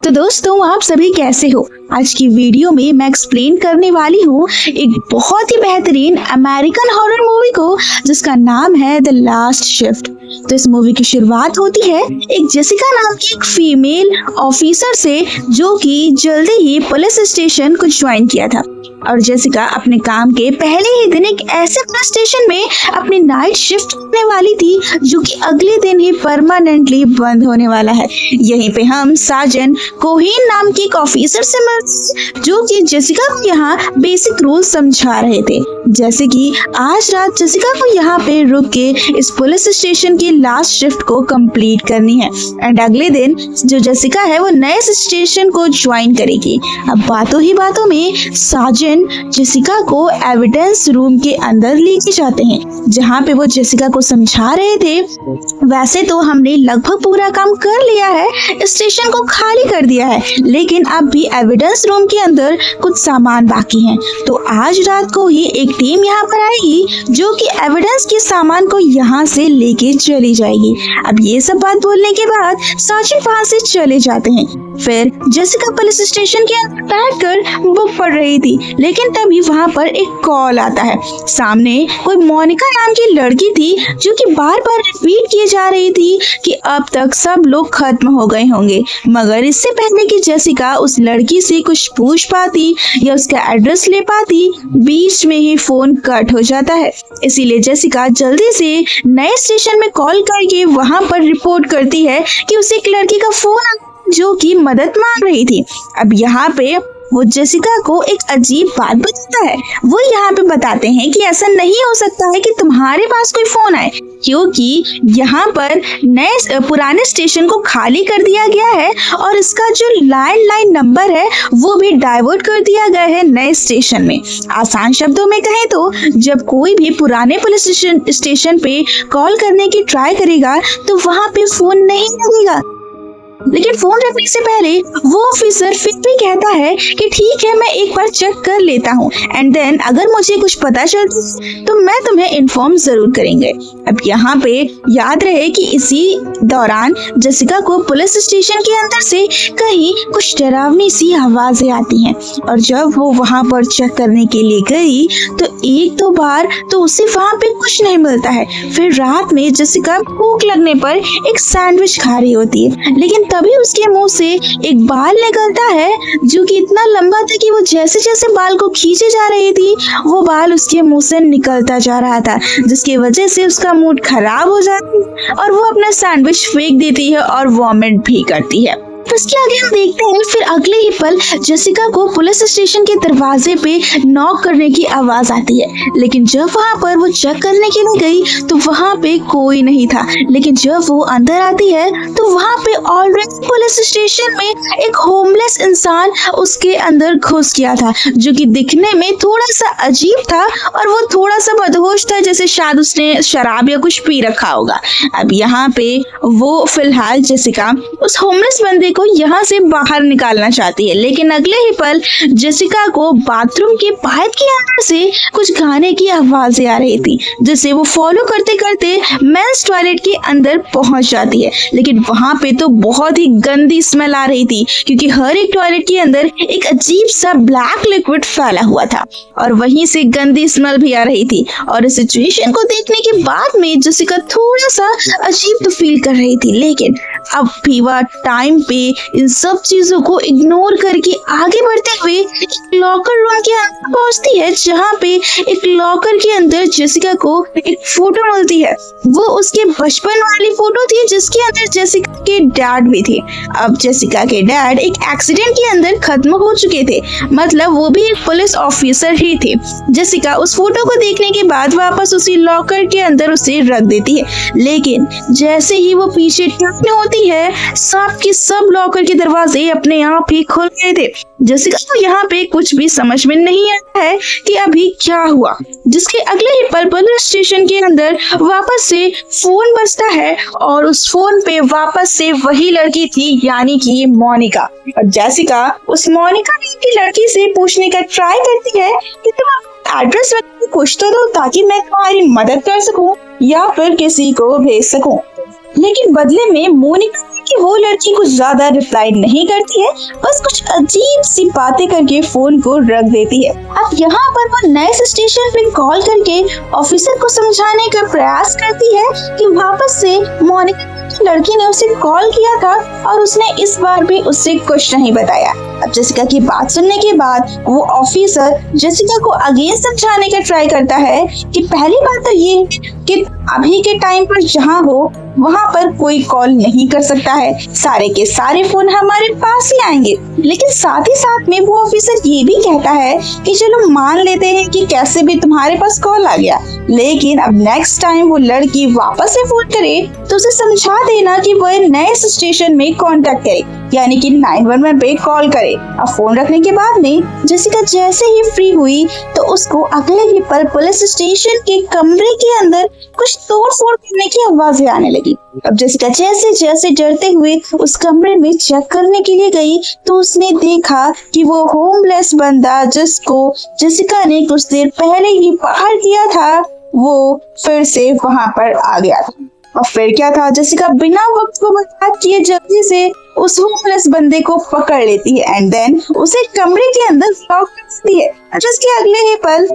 तो दोस्तों, आप सभी कैसे हो? आज की वीडियो में मैं एक्सप्लेन करने वाली हूँ एक बहुत ही बेहतरीन अमेरिकन हॉरर मूवी को जिसका नाम है द लास्ट शिफ्ट। तो इस मूवी की शुरुआत होती है एक जेसिका नाम की एक फीमेल ऑफिसर से, जो कि जल्दी ही पुलिस स्टेशन को ज्वाइन किया था। और जेसिका अपने काम के पहले ही दिन एक ऐसे पुलिस स्टेशन में अपनी नाइट शिफ्ट करने वाली थी जो कि अगले दिन ही परमानेंटली बंद होने वाला है। यहीं पे हम साजन कोहेन नाम की एक ऑफिसर से मिलते, जो कि जेसिका को यहाँ बेसिक रूल समझा रहे थे। जैसे कि आज रात जेसिका को यहाँ पे रुक के इस पुलिस स्टेशन की लास्ट शिफ्ट को कंप्लीट करनी है एंड अगले दिन जो जेसिका है वो नए स्टेशन को ज्वाइन करेगी। अब बातों ही बातों में साजन जेसिका को एविडेंस रूम के अंदर लेके जाते हैं, जहाँ पे वो जेसिका को समझा रहे थे वैसे तो हमने लगभग पूरा काम कर लिया है, स्टेशन को खाली कर दिया है, लेकिन अब भी एविडेंस रूम के अंदर कुछ सामान बाकी हैं। तो आज रात को ही एक टीम यहाँ पर आएगी जो कि एविडेंस के सामान को यहाँ से लेके चली जाएगी। अब ये सब बात बोलने के बाद साजिद वहाँ से चले जाते हैं। फिर जेसिका पुलिस स्टेशन के अंदर बैठकर बुक पढ़ रही थी, लेकिन तभी वहाँ पर एक कॉल आता है। सामने कोई मोनिका नाम की लड़की थी जो कि बार बार रिपीट किए जा रही थी कि अब तक सब लोग खत्म हो गए होंगे, मगर इससे पहले कि जेसिका उस लड़की से कुछ पूछ पाती या उसका एड्रेस ले पाती, बीच में ही फोन कट हो जाता है। इसीलिए जेसिका जल्दी से नए स्टेशन में कॉल करके वहाँ पर रिपोर्ट करती है कि उसे एक लड़की का फोन जो कि मदद मांग रही थी। अब यहाँ पे वो जेसिका को एक अजीब बात बताता है। वो यहाँ पे बताते हैं कि ऐसा नहीं हो सकता है कि तुम्हारे पास कोई फोन आए, क्योंकि यहाँ पर नए पुराने स्टेशन को खाली कर दिया गया है और इसका जो लैंडलाइन नंबर है वो भी डाइवर्ट कर दिया गया है नए स्टेशन में। आसान शब्दों में कहें तो जब कोई भी पुराने पुलिस स्टेशन पे कॉल करने की ट्राई करेगा तो वहाँ पे फोन नहीं लगेगा, लेकिन फोन रखने से पहले वो ऑफिसर फिर भी कहता है कि ठीक है, मैं एक बार चेक कर लेता हूँ एंड देन अगर मुझे कुछ पता चलता तो मैं तुम्हें इन्फॉर्म जरूर करेंगे। अब यहाँ पे याद रहे कि इसी दौरान जेसिका को पुलिस स्टेशन के अंदर से कहीं कुछ डरावनी सी आवाजें आती हैं और जब वो वहाँ पर चेक करने के लिए गई तो एक दो बार तो उसे वहाँ पे कुछ नहीं मिलता है। फिर रात में जेसिका भूख लगने पर एक सैंडविच खा रही होती है, लेकिन तभी उसके मुंह से एक बाल निकलता है जो कि इतना लंबा था कि वो जैसे जैसे बाल को खींचे जा रही थी वो बाल उसके मुंह से निकलता जा रहा था, जिसकी वजह से उसका मूड खराब हो जाता है और वो अपना सैंडविच फेंक देती है और वॉमिट भी करती है। तो इसके आगे हम देखते हैं फिर अगले ही पल जेसिका को पुलिस स्टेशन के दरवाजे पे नॉक करने की आवाज आती है, लेकिन जब वहाँ पर वो चेक करने के लिए गई तो वहाँ पे कोई नहीं था। लेकिन जब वो अंदर आती है तो वहाँ पे ऑलरेडी पुलिस स्टेशन में एक होमलेस इंसान उसके अंदर घुस गया था, जो कि दिखने में थोड़ा सा अजीब था और वो थोड़ा सा बदहोश था, जैसे शायद उसने शराब या कुछ पी रखा होगा। अब यहाँ पे वो फिलहाल जेसिका उस होमलेस बंदे को यहाँ से बाहर निकालना चाहती है, लेकिन अगले ही पल जेसिका को बाथरूम के पाइप के अंदर से कुछ गाने की आवाजें आ रही थी, जिसे वो फॉलो करते करते मेंस टॉयलेट के अंदर पहुंच जाती है। लेकिन वहां पे तो बहुत ही गंदी स्मेल आ रही थी, क्योंकि हर एक टॉयलेट के अंदर एक अजीब सा ब्लैक लिक्विड फैला हुआ था और वहीं से गंदी स्मेल भी आ रही थी। और इस सिचुएशन को देखने के बाद में जेसिका थोड़ा सा अजीब तो फील कर रही थी, लेकिन अब भी वह टाइम पे इन सब चीजों को इग्नोर करके आगे बढ़ते हुए एक लॉकर रूम के अंदर पहुंचती है, जहाँ पे एक लॉकर के अंदर जेसिका को एक फोटो मिलती है। वो उसके बचपन वाली फोटो थी जिसके अंदर जेसिका के डैड भी थे। अब जेसिका के डैड एक एक्सीडेंट के अंदर खत्म हो चुके थे, मतलब वो भी एक पुलिस ऑफिसर ही थे। जेसिका उस फोटो को देखने के बाद वापस उसी लॉकर के अंदर उसे रख देती है, लेकिन जैसे ही वो पीछे टर्न होती है सब के सब लॉकर के दरवाजे अपने आप ही खुल गए थे। जेसिका को यहाँ पे कुछ भी समझ में नहीं आता है कि अभी क्या हुआ, जिसके अगले ही पल पुलिस स्टेशन के अंदर वापस से फोन बजता है और उस फोन पे वापस से वही लड़की थी, यानी कि मोनिका। और जेसिका उस मोनिका की लड़की से पूछने का ट्राई करती है कि तुम एड्रेस कुछ तो दो ताकि मैं तुम्हारी मदद कर सकूं या फिर किसी को भेज सकूं, लेकिन बदले में मोनिका कि वो लड़की कुछ ज्यादा रिप्लाई नहीं करती है, बस कुछ अजीब सी बातें करके फोन को रख देती है। अब यहाँ पर वो नए स्टेशन पे कॉल करके ऑफिसर को समझाने का प्रयास करती है कि वापस से मोनिका लड़की ने उसे कॉल किया था और उसने इस बार भी उससे कुछ नहीं बताया। अब जेसिका की बात सुनने के बाद वो ऑफिसर जेसिका को अगेन समझाने का ट्राई करता है कि पहली बात तो ये कि अभी के टाइम पर जहाँ हो वहाँ पर कोई कॉल नहीं कर सकता है, सारे के सारे फोन हमारे पास ही आएंगे। लेकिन साथ ही साथ में वो ऑफिसर ये भी कहता है कि चलो मान लेते हैं कि कैसे भी तुम्हारे पास कॉल आ गया, लेकिन अब नेक्स्ट टाइम वो लड़की वापस से फोन करे तो उसे समझा देना कि वो नए स्टेशन में कांटेक्ट करे, यानी कि 911 पे कॉल करे। अब फोन रखने के बाद में जेसिका जैसे ही फ्री हुई तो उसको अगले ही पल पुलिस स्टेशन के कमरे के अंदर कुछ तोड़-फोड़ करने की आवाजें आने लगी। अब जेसिका जैसे जैसे डरते हुए उस कमरे में चेक करने के लिए गई तो उसने देखा कि वो होमलेस बंदा जिसको जेसिका ने कुछ देर पहले ही बाहर किया था वो फिर से वहां पर आ गया था। और फिर क्या था, जेसिका बिना वक्त को बर्बाद किए जल्दी से उस होमलेस बंदे को पकड़ लेती है एंड देन उसे कमरे के अंदर लॉक कर देती है। जिसके अगले ही पल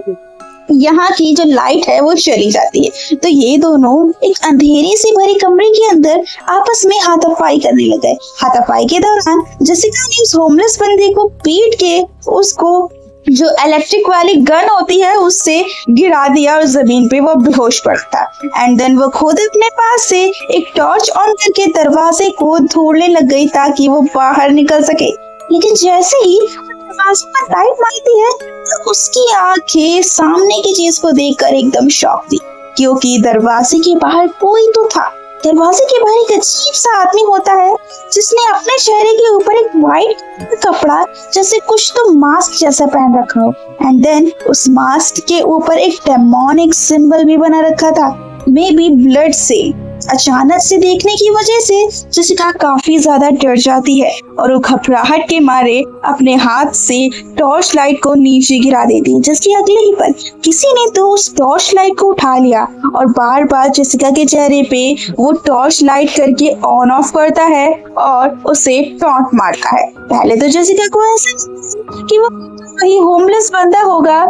यहाँ की जो लाइट है वो चली जाती है, तो ये दोनों एक अंधेरी से भरे कमरे के अंदर आपस में हाथापाई करने लगे। हाथापाई के दौरान जेसिका ने उस होमलेस बंदे को पीट के उसको जो इलेक्ट्रिक वाली गन होती है उससे गिरा दिया और जमीन पे वो बेहोश पड़ा था। एंड देन वो खुद अपने पास से एक टॉर्च ऑन करके दरवाजे को ढूंढने लग गई ताकि वो बाहर निकल सके। लेकिन जैसे ही दरवाजे पर लाइट मारती है तो उसकी आंखें सामने की चीज को देखकर एकदम शॉक थी, क्योंकि दरवाजे के बाहर कोई तो था। दरवाजे के बाहर एक अजीब सा आदमी होता है जिसने अपने चेहरे के ऊपर एक व्हाइट कपड़ा जैसे कुछ तो मास्क जैसा पहन रखा हो एंड देन उस मास्क के ऊपर एक डेमोनिक सिंबल भी बना रखा था, मे बी ब्लड से। अचानक से देखने की वजह से जेसिका काफी ज्यादा डर जाती है और वो घबराहट के मारे अपने हाथ से टॉर्च लाइट को नीचे गिरा देती है। जिसके अगले ही पल किसी ने तो उस टॉर्च लाइट को उठा लिया और बार बार जेसिका के चेहरे पे वो टॉर्च लाइट करके ऑन ऑफ करता है और उसे टॉन्ट मारता है। पहले तो जेसिका को ऐसा कि वो वही होमलेस बंदा होगा,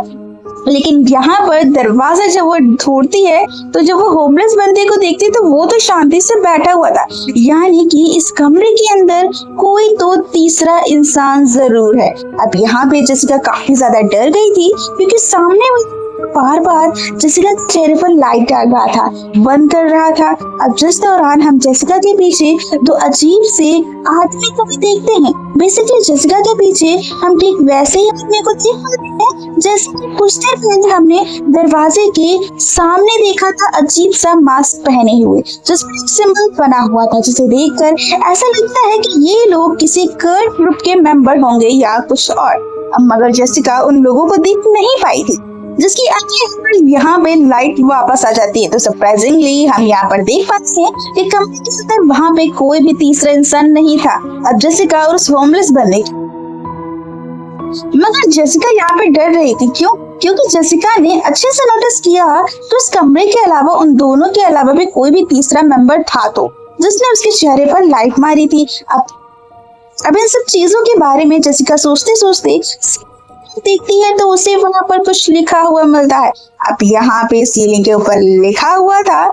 लेकिन यहाँ पर दरवाजा जब वो ढूंढती है तो जब वो होमलेस बंदे को देखती है तो वो तो शांति से बैठा हुआ था, यानी कि इस कमरे के अंदर कोई तो तीसरा इंसान जरूर है। अब यहाँ पे जेसिका काफी ज्यादा डर गई थी क्योंकि सामने बार बार जेसिका के चेहरे पर लाइट डाल रहा था, बंद कर रहा था। अब जिस दौरान हम जेसिका के पीछे दो अजीब से आदमी को भी देखते हैं। बेसिकली जेसिका के पीछे हम ठीक वैसे ही आदमी को देख पाते हैं जैसे कि कुछ देर पहले हमने दरवाजे के सामने देखा था, अजीब सा मास्क पहने हुए जिसमें एक सिंबल बना हुआ था, जिसे देखकर ऐसा लगता है कि ये लोग किसी कल्ट ग्रुप के मेंबर होंगे या कुछ और। अब मगर जेसिका उन लोगों को देख नहीं पाई थी, जिसकी आगे यहाँ पे लाइट वापस आ जाती है। तो सरप्राइजिंगली हम यहाँ पर देख पाते हैं कि कमरे के अंदर वहाँ पे कोई भी तीसरा इंसान नहीं था। अब जेसिका और उस होमलेस बंदे, मगर जेसिका यहाँ पे डर रही थी। क्यों? क्योंकि जेसिका ने अच्छे से नोटिस किया तो उस कमरे के अलावा उन दोनों के अलावा भी कोई भी तीसरा मेंबर था तो जिसने उसके चेहरे पर लाइट मारी थी। अब इन सब चीजों के बारे में जेसिका सोचते सोचते देखती है तो उसे वहां पर कुछ लिखा हुआ मिलता है। अब यहाँ पे सीलिंग के ऊपर लिखा हुआ था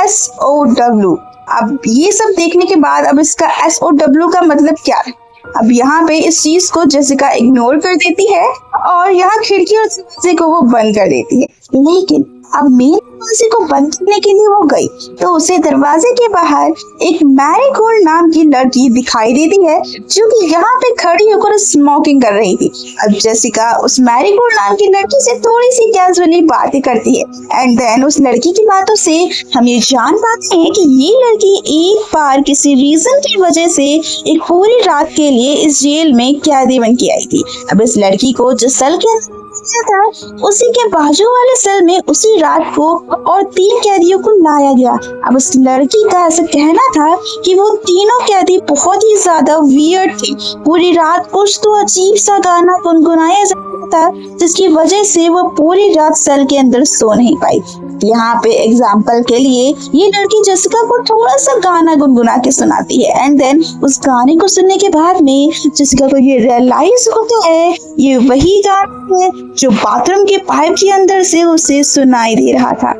SOW। अब ये सब देखने के बाद अब इसका SOW का मतलब क्या है? अब यहाँ पे इस चीज को जेसिका इग्नोर कर देती है और यहाँ खिड़की और दरवाजे को वो बंद कर देती है। लेकिन अब मेन दरवाजे को बंद करने के लिए वो गई तो उसे दरवाजे के बाहर एक मैरीगोल्ड नाम की लड़की दिखाई देती है जो कि यहाँ पे खड़ी होकर स्मोकिंग कर रही थी। अब जेसिका उस मैरीगोल्ड नाम की लड़की से थोड़ी सी कैजुअली बातें करती है एंड देन उस लड़की की बातों से हम ये जान पाते हैं कि ये लड़की एक बार किसी रीजन की वजह से एक पूरी रात के लिए इस जेल में कैदी बन के आई थी। अब इस लड़की को जिस सेल के गया था, उसी के बाजू वाले सेल में उसी रात को और 3 कैदियों को लाया गया। अब उस लड़की का ऐसा कहना था कि वो तीनों कैदी बहुत ही ज्यादा वियर्ड थे। पूरी रात कुछ तो अजीब सा गाना गुनगुनाया जा रहा था, जिसकी वजह से वो पूरी रात सेल के अंदर सो नहीं पाई। यहाँ पे एग्जाम्पल के लिए ये लड़की जेसिका को थोड़ा सा गाना गुनगुना के सुनाती है, एंड देन उस गाने को सुनने के बाद में जेसिका को ये रियलाइज होता है ये वही गाना है जो बाथरूम के पाइप के अंदर से उसे सुनाई दे रहा था।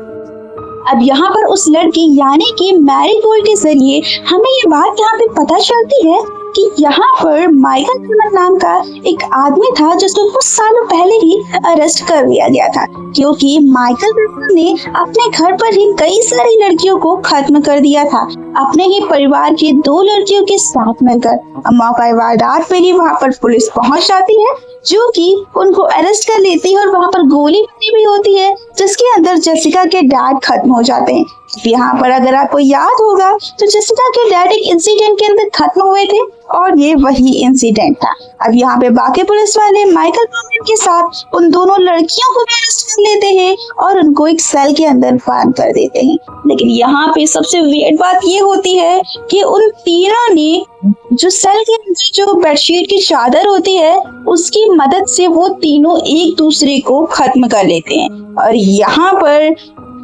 अब यहाँ पर उस लड़की यानी कि मैरीगोल्ड के जरिए हमें ये बात यहाँ पे पता चलती है कि यहाँ पर माइकल पुलमैन नाम का एक आदमी था जिसको कुछ सालों पहले ही अरेस्ट कर लिया गया था, क्योंकि माइकल पुलमैन ने अपने घर पर ही कई सारी लड़कियों को खत्म कर दिया था, अपने ही परिवार की 2 लड़कियों के साथ मिलकर। मौका वारदात पे ही वहाँ पर पुलिस पहुँच जाती है, जो कि उनको अरेस्ट कर लेती है और वहाँ पर गोली बनी भी होती है, जिसके अंदर जेसिका के डैड खत्म हो जाते हैं। यहाँ पर अगर आपको याद होगा तो जेसिका के डैड एक इंसिडेंट के अंदर खत्म हुए थे और ये वही इंसिडेंट था। अब यहाँ पे बाकी पुलिस वाले माइकल पुलमैन के साथ उन दोनों लड़कियों को भी अरेस्ट कर लेते हैं और उनको एक सेल के अंदर बंद कर देते हैं। लेकिन यहाँ पे सबसे वियर्ड बात ये होती है कि उन तीनों ने जो सेल के अंदर जो बेडशीट की चादर होती है उसकी मदद से वो तीनों एक दूसरे को खत्म कर लेते हैं। और यहाँ पर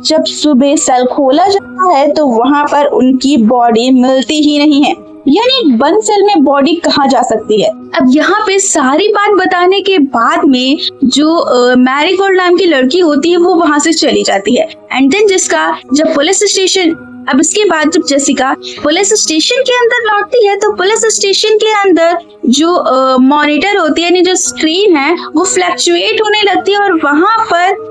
जब सुबह सेल खोला जाता है तो वहाँ पर उनकी बॉडी मिलती ही नहीं है, यानी बंद सेल में बॉडी कहाँ जा सकती है। अब यहाँ पे सारी बात बताने के बाद में जो मैरीगोल्ड नाम की लड़की होती है वो वहाँ से चली जाती है, एंड देन जिसका जब पुलिस स्टेशन अब इसके बाद जब जेसिका पुलिस स्टेशन के अंदर लौटती है तो पुलिस स्टेशन के अंदर जो मॉनिटर होती है यानी जो स्क्रीन है वो फ्लक्चुएट होने लगती है और वहाँ पर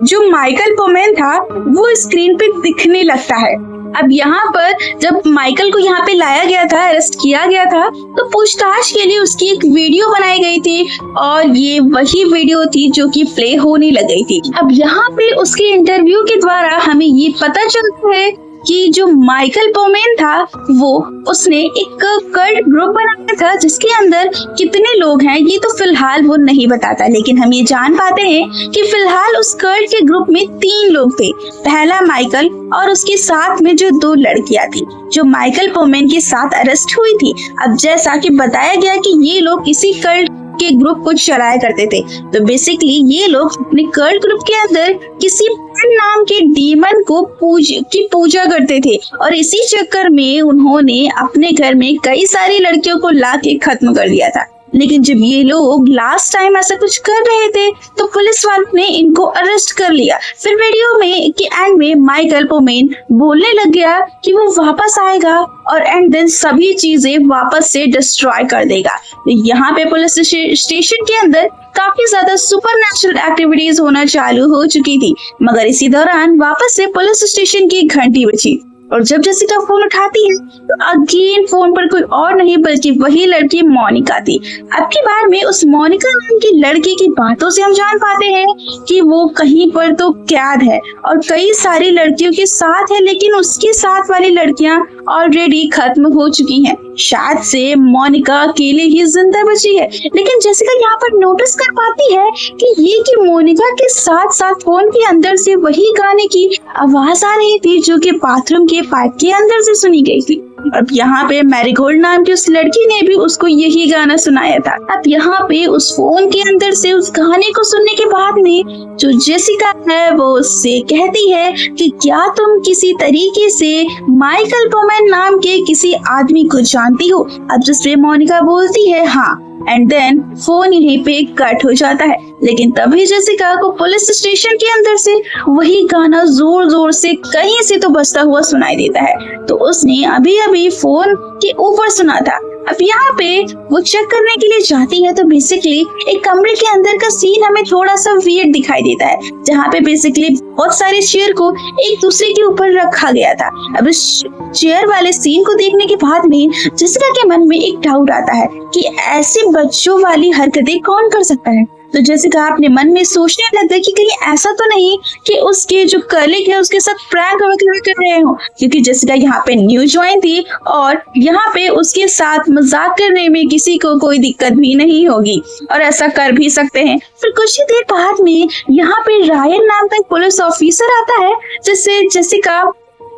जो माइकल पुलमैन था वो स्क्रीन पे दिखने लगता है। अब यहाँ पर जब माइकल को यहाँ पे लाया गया था, अरेस्ट किया गया था, तो पूछताछ के लिए उसकी एक वीडियो बनाई गई थी और ये वही वीडियो थी जो कि प्ले होने लग गई थी। अब यहाँ पे उसके इंटरव्यू के द्वारा हमें ये पता चलता है कि जो माइकल पुलमैन था वो उसने एक कल्ट ग्रुप बनाया था जिसके अंदर कितने लोग हैं ये तो फिलहाल वो नहीं बताता, लेकिन हम ये जान पाते हैं कि फिलहाल उस कल्ट के ग्रुप में 3 लोग थे। पहला माइकल और उसके साथ में जो 2 लड़कियां थी जो माइकल पुलमैन के साथ अरेस्ट हुई थी। अब जैसा कि बताया गया कि ये लोग किसी कल्ट के ग्रुप को चलाया करते थे, तो बेसिकली ये लोग अपने कल्ट ग्रुप के अंदर किसी नाम के डीमन को पूजा करते थे और इसी चक्कर में उन्होंने अपने घर में कई सारी लड़कियों को लाके खत्म कर दिया था। लेकिन जब ये लोग लास्ट टाइम ऐसा कुछ कर रहे थे तो पुलिस वालों ने इनको अरेस्ट कर लिया। फिर वीडियो में के एंड में माइकल पुलमैन बोलने लग गया कि वो वापस आएगा और एंड देन सभी चीजें वापस से डिस्ट्रॉय कर देगा। यहाँ पे पुलिस स्टेशन के अंदर काफी ज्यादा सुपरनैचुरल एक्टिविटीज होना चालू हो चुकी थी, मगर इसी दौरान वापस से पुलिस स्टेशन की घंटी बजी और जब जेसिका फोन उठाती है तो अगेन फोन पर कोई और नहीं बल्कि वही लड़की मोनिका थी। अब की बार में उस मोनिका नाम की लड़की की बातों से हम जान पाते हैं कि वो कहीं पर तो कैद है और कई सारी लड़कियों के साथ है, लेकिन उसके साथ वाली लड़कियां ऑलरेडी खत्म हो चुकी हैं। शायद से मोनिका अकेले ही जिंदा बची है, लेकिन जेसिका यहाँ पर नोटिस कर पाती है कि मोनिका के साथ साथ फोन के अंदर से वही गाने की आवाज आ रही थी जो कि बाथरूम के पाइप के अंदर से सुनी गई थी। अब यहाँ पे मैरीगोल्ड नाम की उस लड़की ने भी उसको यही गाना सुनाया था। अब यहाँ पे उस फोन के अंदर से उस गाने को सुनने के बाद में जो जेसिका है वो उससे कहती है कि क्या तुम किसी तरीके से माइकल पुलमैन नाम के किसी आदमी को जानती हो। अब जिसपे मोनिका बोलती है हाँ, एंड देन फोन यहीं पे कट हो जाता है। लेकिन तभी जेसिका को पुलिस स्टेशन के अंदर से वही गाना जोर जोर से कहीं से तो बजता हुआ सुनाई देता है, तो उसने अभी अभी फोन के ऊपर सुना था। अब यहाँ पे वो चेक करने के लिए जाती है तो बेसिकली एक कमरे के अंदर का सीन हमें थोड़ा सा वियर्ड दिखाई देता है, जहाँ पे बेसिकली बहुत सारे चेयर को एक दूसरे के ऊपर रखा गया था। अब इस चेयर वाले सीन को देखने के बाद में जेसिका के मन में एक डाउट आता है कि ऐसे बच्चों वाली हरकतें कौन कर सकता है। तो जेसिका अपने मन में सोचने लग गई कि कहीं ऐसा तो नहीं कि उसके जो कलीग है उसके साथ प्रैंक वगैरह कर रहे हो, क्योंकि जेसिका यहाँ पे न्यू ज्वाइन थी और यहाँ पे उसके साथ मजाक करने में किसी को कोई दिक्कत भी नहीं होगी और ऐसा कर भी सकते हैं। फिर कुछ ही देर बाद में यहाँ पे रायन नाम का एक पुलिस ऑफिसर आता है, जिससे जेसिका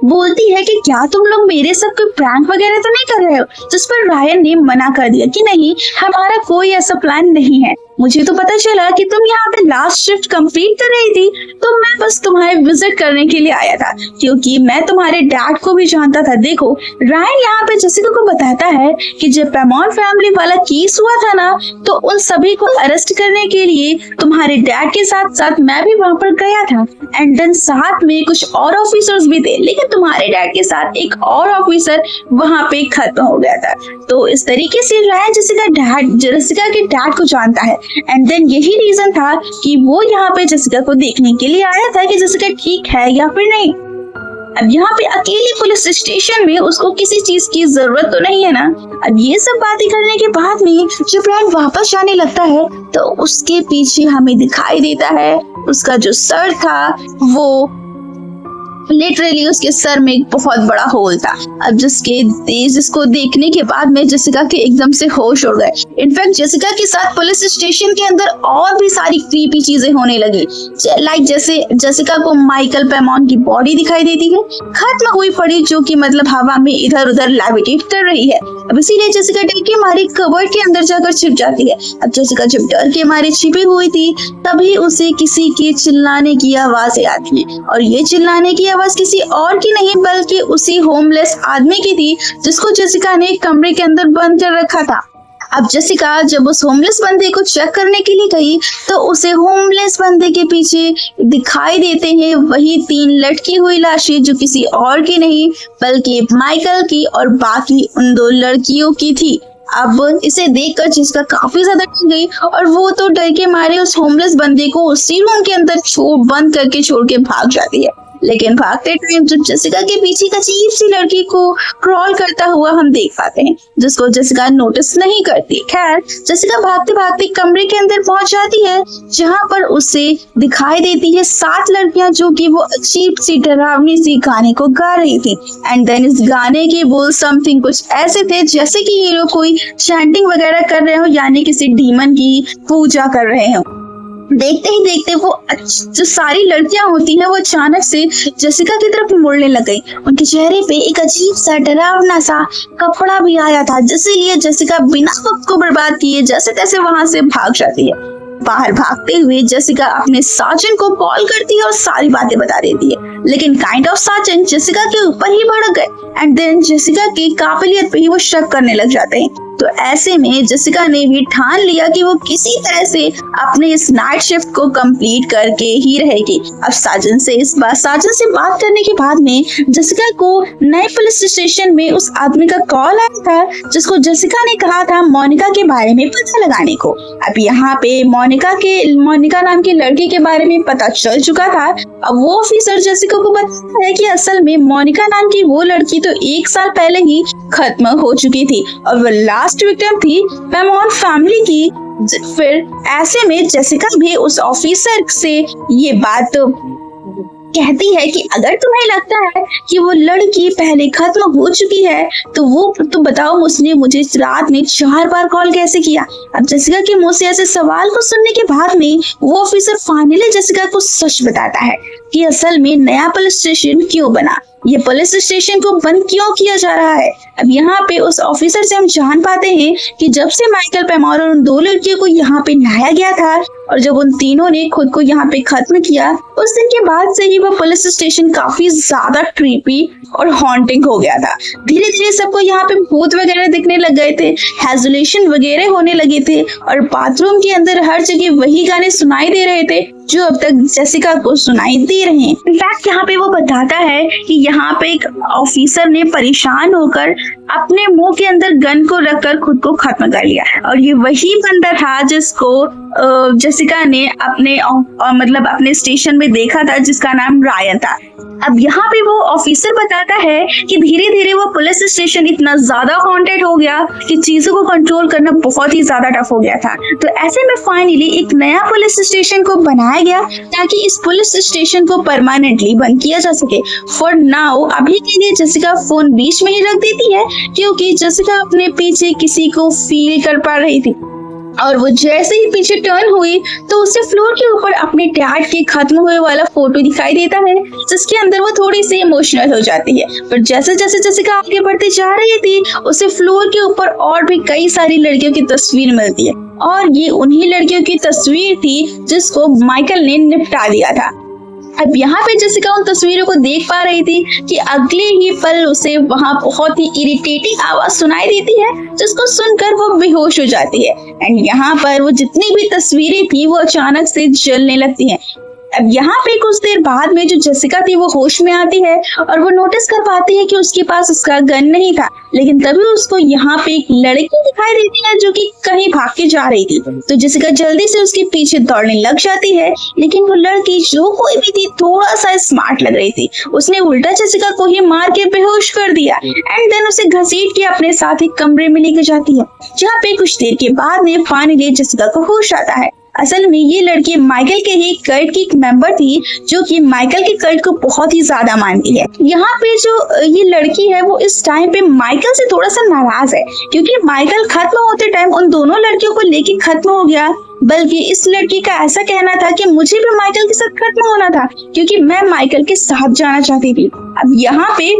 बोलती है कि क्या तुम लोग मेरे साथ कोई प्रैंक वगैरह तो नहीं कर रहे हो, जिस पर रायन ने मना कर दिया कि नहीं, हमारा कोई ऐसा प्लान नहीं है। मुझे तो पता चला कि तुम यहाँ पे लास्ट शिफ्ट कंप्लीट कर रही थी, तो मैं बस तुम्हारे विजिट करने के लिए आया था, क्योंकि मैं तुम्हारे डैड को भी जानता था। देखो, रायन यहाँ पे जेसिका को बताता है कि जब पेमॉन फैमिली वाला केस हुआ था ना, तो उन सभी को अरेस्ट करने के लिए तुम्हारे डैड के साथ साथ मैं भी वहाँ पर गया था, एंड देन साथ में कुछ और ऑफिसर्स भी थे, लेकिन तुम्हारे डैड के साथ एक और ऑफिसर वहाँ पे खत्म हो गया था। तो इस तरीके से रायन जेसिका के डैड को जानता है, एंड देन यही रीजन था कि वो यहाँ पे जेसिका को देखने के लिए आया था कि जेसिका ठीक है या फिर नहीं। अब यहाँ पे अकेले पुलिस स्टेशन में उसको किसी चीज की जरूरत तो नहीं है ना। अब ये सब बातें करने के बाद में जब रायन वापस जाने लगता है तो उसके पीछे हमें दिखाई देता है उसका जो सर था वो लिटरली उसके सर में एक बहुत बड़ा होल था। अब जिसको देखने के बाद में जेसिका के एकदम से होश उड़ गए। इनफैक्ट जेसिका के साथ पुलिस स्टेशन के अंदर और भी सारी क्रीपी चीजें होने लगी, लाइक जैसे जेसिका को माइकल पेमॉन की बॉडी दिखाई देती है खत्म हुई पड़ी, जो कि मतलब हवा में इधर उधर लेविटेट कर रही है। अब इसीलिए जेसिका डर के मारे कबर्ड के अंदर जाकर छिप जाती है। अब जेसिका जब डर के मारे छिपी हुई थी तभी उसे किसी के चिल्लाने की आवाजें आती है, और ये चिल्लाने की आवाज किसी और की नहीं बल्कि उसी होमलेस आदमी की थी जिसको जेसिका ने कमरे के अंदर बंद कर रखा था। अब जेसिका जब उस होमलेस बंदे को चेक करने के लिए गई तो उसे होमलेस बंदे के पीछे दिखाई देते हैं वही 3 लटकी हुई लाशें, जो किसी और की नहीं बल्कि माइकल की और बाकी उन 2 लड़कियों की थी। अब इसे देखकर जेसिका काफी ज्यादा डर गई और वो तो डर के मारे उस होमलेस बंदे को उसी रूम के अंदर बंद करके छोड़ के भाग जाती है। लेकिन भागते टाइम जब जेसिका के पीछे एक अजीब सी लड़की को क्रॉल करता हुआ हम देख पाते हैं, जिसको जेसिका नोटिस नहीं करती। खैर, जेसिका भागते भागते कमरे के अंदर पहुंच जाती है जहां पर उसे दिखाई देती है 7 लड़कियां जो कि वो अजीब सी डरावनी सी गाने को गा रही थी। एंड देन इस गाने के बोल समथिंग कुछ ऐसे थे जैसे कि ये लोग कोई चैंटिंग वगैरह कर रहे हो, यानी किसी डीमन की पूजा कर रहे हो। देखते ही देखते वो जो सारी लड़कियां होती हैं वो अचानक से जेसिका की तरफ मुड़ने लग गई। उनके चेहरे पे एक अजीब सा डरावना सा कपड़ा भी आया था, जिसलिए जेसिका बिना वक्त को बर्बाद किए जैसे तैसे वहां से भाग जाती है। बाहर भागते हुए जेसिका अपने साजन को कॉल करती है और सारी बातें बता देती है, लेकिन काइंड ऑफ साजन जेसिका के ऊपर ही भड़क गए एंड देन जेसिका की काबिलियत पे ही वो शक करने लग जाते हैं। तो ऐसे में जेसिका ने भी ठान लिया कि वो किसी तरह से अपने इस नाइट शिफ्ट को कंप्लीट करके ही रहेगी। अब साजन से बात करने के बाद में जेसिका को नए पुलिस स्टेशन में उस आदमी का कॉल आया था जिसको जेसिका ने कहा था मोनिका के बारे में पता लगाने को। अब यहाँ पे मोनिका नाम की लड़की के बारे में पता चल चुका था। अब वो ऑफिसर जेसिका को बताता है कि असल में मोनिका नाम की वो लड़की तो 1 साल पहले ही खत्म हो चुकी थी और वो लास्ट विक्टिम थी पेमॉन फैमिली की। फिर ऐसे में जेसिका भी उस ऑफिसर से ये बात कहती है कि अगर तुम्हें लगता है कि वो लड़की पहले खत्म हो चुकी है तो बताओ उसने मुझे रात में 4 बार कॉल कैसे किया। अब जेसिका के मुंह से ऐसे सवाल को सुनने के बाद में वो ऑफिसर फाइनली जेसिका को सच बताता है कि असल में नया पुलिस स्टेशन क्यों बना, ये पुलिस स्टेशन को बंद क्यों किया जा रहा है। अब यहाँ पे उस ऑफिसर से हम जान पाते हैं कि जब से माइकल पेमॉन और उन 2 लड़कियों को यहाँ पे लाया गया था और जब उन तीनों ने खुद को यहाँ पे खत्म किया, उस दिन के बाद से ही वो पुलिस स्टेशन काफी ज्यादा क्रीपी और हॉन्टिंग हो गया था। धीरे धीरे सबको यहाँ पे भूत वगैरह दिखने लग गए थे, हेजुलेशन वगैरह होने लगे थे और बाथरूम के अंदर हर जगह वही गाने सुनाई दे रहे थे जो अब तक जेसिका को सुनाई दे रहे हैं। इनफैक्ट यहाँ पे वो बताता है कि यहाँ पे एक ऑफिसर ने परेशान होकर अपने मुंह के अंदर गन को रखकर खुद को खत्म कर लिया और ये वही बंदा था जिसको जेसिका ने अपने स्टेशन में देखा था जिसका नाम रायन था। अब यहाँ पे वो ऑफिसर बताता है कि धीरे धीरे वो पुलिस स्टेशन इतना ज्यादा हॉन्टेड हो गया कि चीजों को कंट्रोल करना बहुत ही ज्यादा टफ हो गया था। तो ऐसे में फाइनली एक नया पुलिस स्टेशन को बनाया गया ताकि इस पुलिस स्टेशन को परमानेंटली बंद किया जा सके। फॉर नाउ अभी के लिए जेसिका फोन बीच में ही रख देती है क्योंकि जेसिका अपने पीछे किसी को फील कर पा रही थी, और वो जैसे ही पीछे टर्न हुई तो उसे फ्लोर के ऊपर अपने डैड के खत्म हुए वाला फोटो दिखाई देता है, जिसके अंदर वो थोड़ी सी इमोशनल हो जाती है। पर जैसे जैसे जेसिका आगे बढ़ती जा रही थी उसे फ्लोर के ऊपर और भी कई सारी लड़कियों की तस्वीर मिलती है, और ये उन्हीं लड़कियों की तस्वीर थी जिसको माइकल ने निपटा दिया था। अब यहाँ पे जेसिका उन तस्वीरों को देख पा रही थी कि अगले ही पल उसे वहाँ बहुत ही इरिटेटिंग आवाज सुनाई देती है, जिसको सुनकर वो बेहोश हो जाती है। एंड यहाँ पर वो जितनी भी तस्वीरें थी वो अचानक से जलने लगती हैं। अब यहाँ पे कुछ देर बाद में जो जेसिका थी वो होश में आती है और वो नोटिस कर पाती है कि उसके पास उसका गन नहीं था, लेकिन तभी उसको यहाँ पे एक लड़की दिखाई देती है जो कि कहीं भाग के जा रही थी। तो जेसिका जल्दी से उसके पीछे दौड़ने लग जाती है, लेकिन वो लड़की जो कोई भी थी थोड़ा सा स्मार्ट लग रही थी। उसने उल्टा जेसिका को ही मार के बेहोश कर दिया एंड देन उसे घसीट के अपने साथ एक कमरे में लेकर जाती है, जहाँ पे कुछ देर के बाद में फाइनली जेसिका को होश आता है। असल में ये लड़की माइकल के ही कल्ट की एक मेंबर थी जो कि माइकल के कल्ट को बहुत ही ज्यादा मानती है। यहाँ पे जो ये लड़की है वो इस टाइम पे माइकल से थोड़ा सा नाराज है क्योंकि माइकल खत्म होते टाइम उन दोनों लड़कियों को लेके खत्म हो गया, बल्कि इस लड़की का ऐसा कहना था कि मुझे भी माइकल के साथ खत्म होना था क्योंकि मैं माइकल के साथ जाना चाहती थी। अब यहाँ पे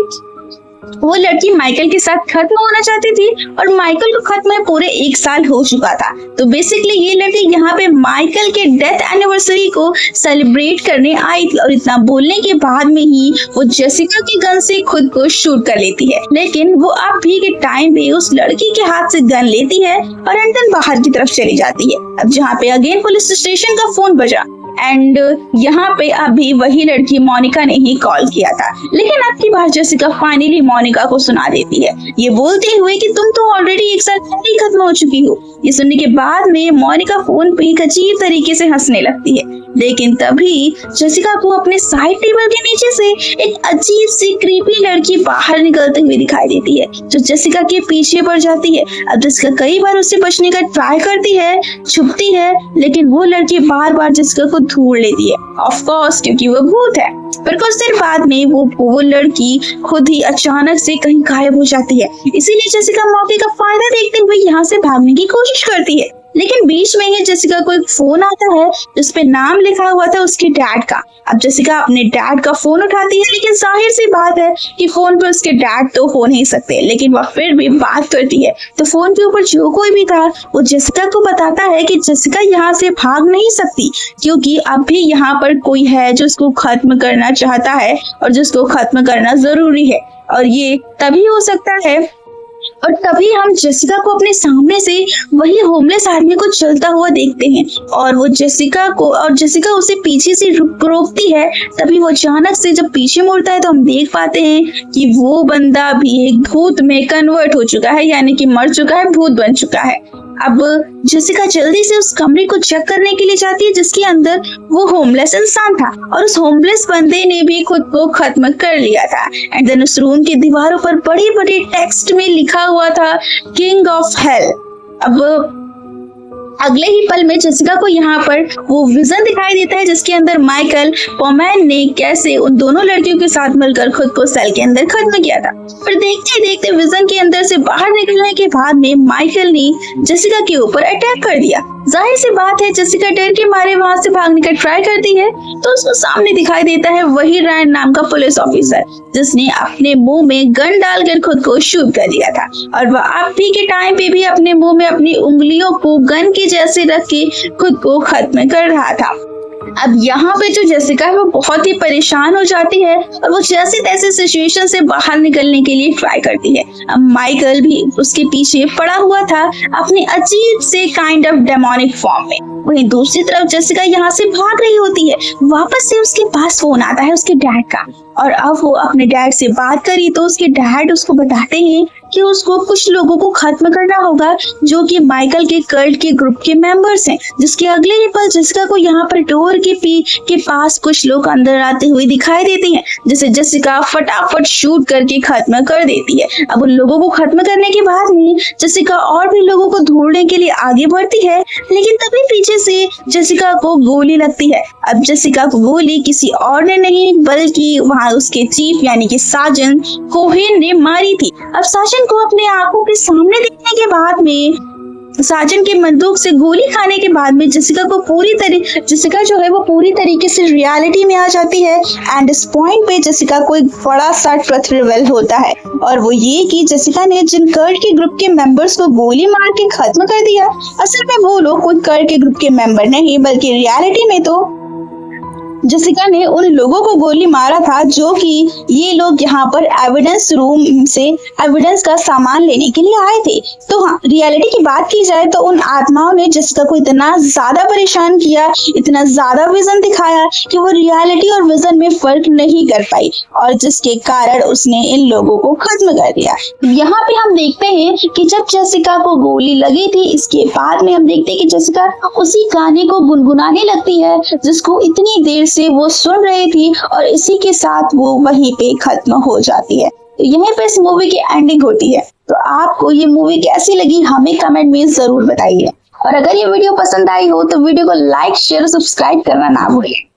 वो लड़की माइकल के साथ खत्म होना चाहती थी और माइकल को खत्म में पूरे 1 साल हो चुका था। तो बेसिकली ये लड़की यहाँ पे माइकल के डेथ एनिवर्सरी को सेलिब्रेट करने आई थी, और इतना बोलने के बाद में ही वो जेसिका की गन से खुद को शूट कर लेती है। लेकिन वो अब भी के टाइम पे उस लड़की के हाथ से गन लेती है और एंटन बाहर की तरफ चली जाती है। अब जहाँ पे अगेन पुलिस स्टेशन का फोन बजा एंड यहाँ पे अभी वही लड़की मोनिका ने ही कॉल किया था, लेकिन अब की बार जेसिका फाइनली मोनिका को सुना देती है, ये बोलते हुए कि तुम तो ऑलरेडी 1 साल पहले खत्म हो चुकी हो। ये सुनने के बाद में मोनिका फोन पे एक अजीब तरीके से हंसने लगती है, लेकिन तभी जेसिका को अपने साइड टेबल के नीचे से एक अजीब सी क्रीपी लड़की बाहर निकलते हुए दिखाई देती है जो जेसिका के पीछे पड़ जाती है। अब जेसिका कई बार उससे बचने का ट्राई करती है, छुपती है, लेकिन वो लड़की बार बार जेसिका को ढूंढ लेती है, ऑफ कोर्स क्योंकि वो भूत है। पर कुछ देर बाद में वो लड़की खुद ही अचानक से कहीं गायब हो जाती है, इसीलिए जेसिका मौके का फायदा देखते हुए यहाँ से भागने की कोशिश करती है। लेकिन बीच में ही जेसिका को एक फोन आता है जिसपे नाम लिखा हुआ था उसके डैड का। अब जेसिका अपने डैड का फोन उठाती है, लेकिन जाहिर सी बात है कि फोन पे उसके डैड तो हो नहीं सकते, लेकिन वह फिर भी बात करती है। तो फोन के ऊपर जो कोई भी था वो जेसिका को बताता है कि जेसिका यहाँ से भाग नहीं सकती क्योंकि अब भी यहाँ पर कोई है जो उसको खत्म करना चाहता है और जिसको खत्म करना जरूरी है, और ये तभी हो सकता है। और तभी हम जेसिका को अपने सामने से वही होमलेस आदमी को चलता हुआ देखते हैं, और वो जेसिका उसे पीछे से रोकती है। तभी वो अचानक से जब पीछे मुड़ता है तो हम देख पाते हैं कि वो बंदा भी एक भूत में कन्वर्ट हो चुका है, यानी कि मर चुका है, भूत बन चुका है। अब जेसिका जल्दी से उस कमरे को चेक करने के लिए जाती है जिसके अंदर वो होमलेस इंसान था, और उस होमलेस बंदे ने भी खुद को खत्म कर लिया था। एंड देन उस रूम की दीवारों पर बड़े बड़े टेक्स्ट में लिखा हुआ था किंग ऑफ हेल। अब अगले ही पल में जेसिका को यहाँ पर वो विजन दिखाई देता है जिसके अंदर माइकल पोमैन ने कैसे उन दोनों लड़कियों के साथ मिलकर खुद को सेल के अंदर खत्म किया था। पर देखते देखते विजन के अंदर से बाहर निकलने के बाद में माइकल ने जेसिका के ऊपर अटैक कर दिया। जाहिर सी बात है जेसिका डर के मारे वहां से भागने का ट्राई करती है तो उसको सामने दिखाई देता है वही रायन नाम का पुलिस ऑफिसर जिसने अपने मुंह में गन डालकर खुद को शूट कर दिया था, और वह अब भी के टाइम पे भी अपने मुंह में अपनी उंगलियों को गन के जैसे रख के खुद को खत्म कर रहा था। अब यहाँ पे जो जेसिका है वो बहुत ही परेशान हो जाती है और वो जैसे तैसे सिचुएशन से बाहर निकलने के लिए ट्राई करती है। अब माइकल भी उसके पीछे पड़ा हुआ था अपने अजीब से काइंड ऑफ डेमोनिक फॉर्म में। वहीं दूसरी तरफ जेसिका यहाँ से भाग रही होती है, वापस से उसके पास फोन आता है उसके डैड का, और अब वो अपने डैड से बात करी तो उसके डैड उसको बताते हैं कि उसको कुछ लोगों को खत्म करना होगा जो कि माइकल के कल्ट के ग्रुप के मेंबर्स हैं, जिसके अगले ही पल जेसिका को यहाँ पर डोर के पास कुछ लोग अंदर आते हुए दिखाई देते हैं, जिसे जेसिका फटाफट शूट करके खत्म कर देती है। अब उन लोगों को खत्म करने के बाद में जेसिका और भी लोगों को ढूंढने के लिए आगे बढ़ती है, लेकिन तभी पीछे से जेसिका को गोली लगती है। अब जेसिका को गोली किसी और ने नहीं बल्कि वहाँ उसके चीफ यानी कि साजन कोहेन ने मारी थी। अब साजन को अपने आंखों के सामने देखने के बाद में साजन के बंदूक से गोली खाने के बाद में जेसिका जो है वो पूरी तरीके से रियलिटी में आ जाती है। एंड इस पॉइंट पे जेसिका को एक बड़ा सा ट्रुथ रिवील होता है, और वो ये कि जेसिका ने जिन कर्ट के ग्रुप के मेंबर्स को गोली मार के खत्म कर दिया, असल में वो लोग कोई कर्ट के ग्रुप के मेंबर नहीं बल्कि रियलिटी में तो जेसिका ने उन लोगों को गोली मारा था जो कि ये लोग यहाँ पर एविडेंस रूम से एविडेंस का सामान लेने के लिए आए थे। तो हाँ, रियलिटी की बात की जाए तो उन आत्माओं ने जेसिका को इतना ज्यादा परेशान किया, इतना ज्यादा विजन दिखाया कि वो रियलिटी और विजन में फर्क नहीं कर पाई, और जिसके कारण उसने इन लोगों को खत्म कर दिया। यहाँ पे हम देखते हैं कि जब जेसिका को गोली लगी थी, इसके बाद में हम देखते हैं कि जेसिका उसी गाने को गुनगुनाने लगती है जिसको इतनी देर से वो सुन रही थी, और इसी के साथ वो वहीं पे खत्म हो जाती है। तो यहीं पे इस मूवी की एंडिंग होती है। तो आपको ये मूवी कैसी लगी हमें कमेंट में जरूर बताइए, और अगर ये वीडियो पसंद आई हो तो वीडियो को लाइक शेयर और सब्सक्राइब करना ना भूलें।